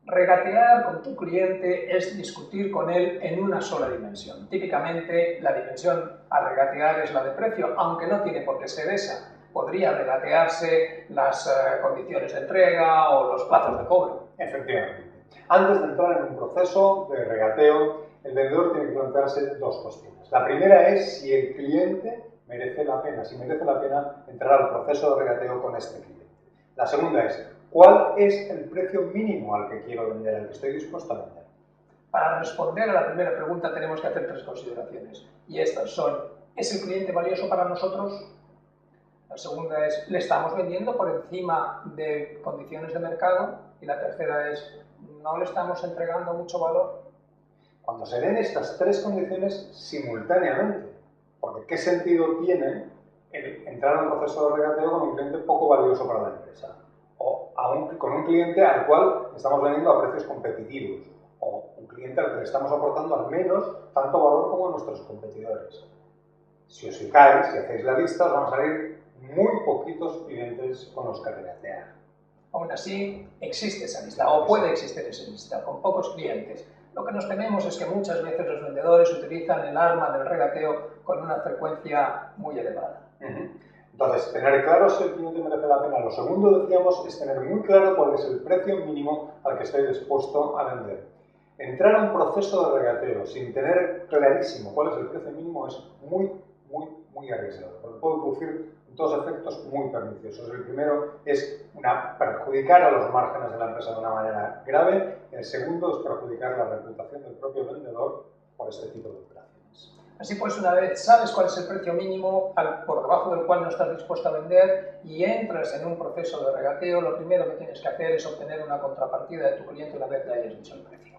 Regatear con tu cliente es discutir con él en una sola dimensión. Típicamente la dimensión a regatear es la de precio, aunque no tiene por qué ser esa. Podría regatearse las condiciones de entrega o los plazos de cobro. Efectivamente. Antes de entrar en un proceso de regateo, el vendedor tiene que plantearse dos cuestiones. La primera es si el cliente merece la pena, entrar al proceso de regateo con este cliente. La segunda es, ¿cuál es el precio mínimo al que quiero vender, al que estoy dispuesto a vender? Para responder a la primera pregunta tenemos que hacer tres consideraciones. Y estas son, ¿es el cliente valioso para nosotros? La segunda es, ¿le estamos vendiendo por encima de condiciones de mercado? Y la tercera es, ¿no le estamos entregando mucho valor? Cuando se den estas tres condiciones simultáneamente, porque ¿qué sentido tiene el entrar a un proceso de regateo con un cliente poco valioso para la empresa? O con un cliente al cual estamos vendiendo a precios competitivos, o un cliente al que le estamos aportando al menos tanto valor como a nuestros competidores. Si os fijáis, si hacéis la lista, os van a salir muy poquitos clientes con los que regatear. Aún así, existe esa lista, o puede existir esa lista, con pocos clientes. Lo que nos tememos es que muchas veces los vendedores utilizan el arma del regateo con una frecuencia muy elevada. Entonces, tener claro si el cliente merece la pena. Lo segundo, decíamos, es tener muy claro cuál es el precio mínimo al que estoy dispuesto a vender. Entrar a un proceso de regateo sin tener clarísimo cuál es el precio mínimo es muy arriesgado, porque puede producir dos efectos muy perniciosos. El primero es perjudicar a los márgenes de la empresa de una manera grave. El segundo es perjudicar la reputación del propio vendedor por este tipo de operaciones. Así pues, una vez sabes cuál es el precio mínimo por debajo del cual no estás dispuesto a vender y entras en un proceso de regateo, lo primero que tienes que hacer es obtener una contrapartida de tu cliente una vez le hayas dicho el precio.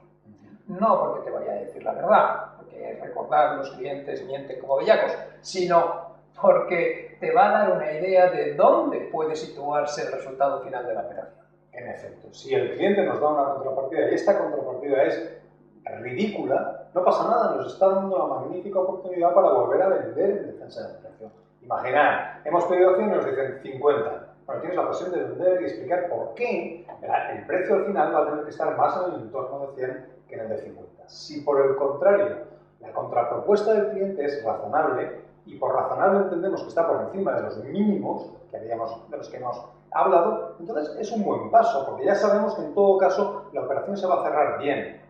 No porque te vaya a decir la verdad, porque recordar los clientes mienten como bellacos, sino porque te va a dar una idea de dónde puede situarse el resultado final de la operación. En efecto, si el cliente nos da una contrapartida y esta contrapartida es ridícula, no pasa nada, nos está dando una magnífica oportunidad para volver a vender en defensa de la operación. Imaginad, hemos pedido 100 y nos dicen 50. Bueno, tienes la ocasión de vender y explicar por qué el precio al final va a tener que estar más en el entorno de 100 que en el de 50. Si por el contrario la contrapropuesta del cliente es razonable, y por razonable entendemos que está por encima de los mínimos de los que hemos hablado, entonces es un buen paso, porque ya sabemos que en todo caso la operación se va a cerrar bien.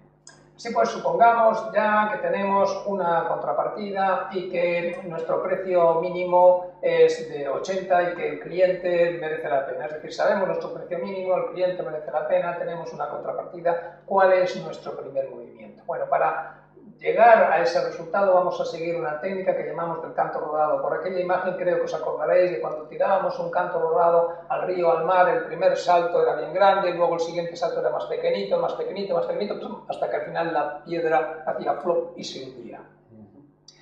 Sí, pues supongamos ya que tenemos una contrapartida y que nuestro precio mínimo es de 80 y que el cliente merece la pena. Es decir, sabemos nuestro precio mínimo, el cliente merece la pena, tenemos una contrapartida. ¿Cuál es nuestro primer movimiento? Bueno, para llegar a ese resultado vamos a seguir una técnica que llamamos del canto rodado. Por aquella imagen creo que os acordaréis de cuando tirábamos un canto rodado al río, al mar, el primer salto era bien grande, luego el siguiente salto era más pequeñito, hasta que al final la piedra hacía flop y se hundía.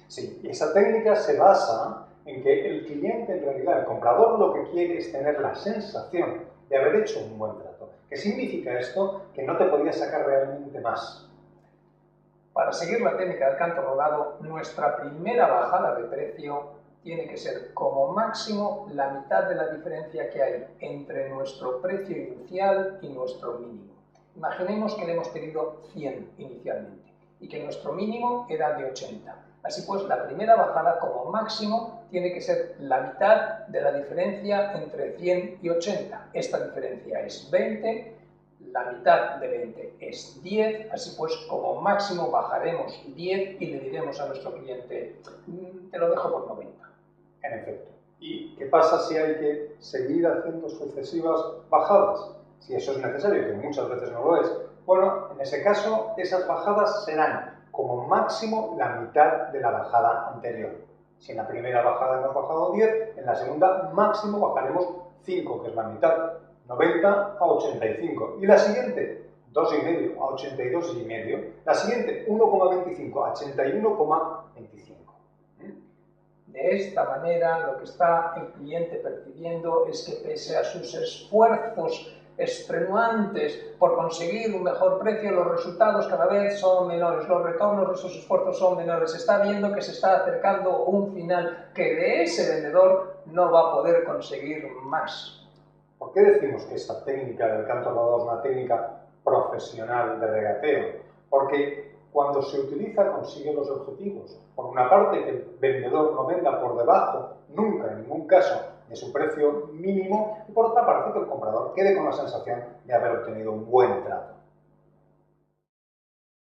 Sí, esa técnica se basa en que el cliente, en realidad, el comprador, lo que quiere es tener la sensación de haber hecho un buen trato. ¿Qué significa esto? Que no te podías sacar realmente más. Para seguir la técnica del canto rodado, nuestra primera bajada de precio tiene que ser como máximo la mitad de la diferencia que hay entre nuestro precio inicial y nuestro mínimo. Imaginemos que le hemos pedido 100 inicialmente y que nuestro mínimo era de 80. Así pues, la primera bajada como máximo tiene que ser la mitad de la diferencia entre 100 y 80. Esta diferencia es 20. La mitad de 20 es 10, así pues como máximo bajaremos 10 y le diremos a nuestro cliente, te lo dejo por 90. En efecto. ¿Y qué pasa si hay que seguir haciendo sucesivas bajadas? Si eso es necesario, que muchas veces no lo es. Bueno, en ese caso, esas bajadas serán como máximo la mitad de la bajada anterior. Si en la primera bajada hemos bajado 10, en la segunda máximo bajaremos 5, que es la mitad. 90 a 85. Y la siguiente, 2,5 a 82,5. La siguiente, 1,25 a 81,25. De esta manera, lo que está el cliente percibiendo es que pese a sus esfuerzos extenuantes por conseguir un mejor precio, los resultados cada vez son menores, los retornos de esos esfuerzos son menores, se está viendo que se está acercando un final que de ese vendedor no va a poder conseguir más. ¿Por qué decimos que esta técnica del canto rodado es una técnica profesional de regateo? Porque cuando se utiliza consigue los objetivos. Por una parte, que el vendedor no venda por debajo, nunca, en ningún caso, de su precio mínimo, y por otra parte, que el comprador quede con la sensación de haber obtenido un buen trato.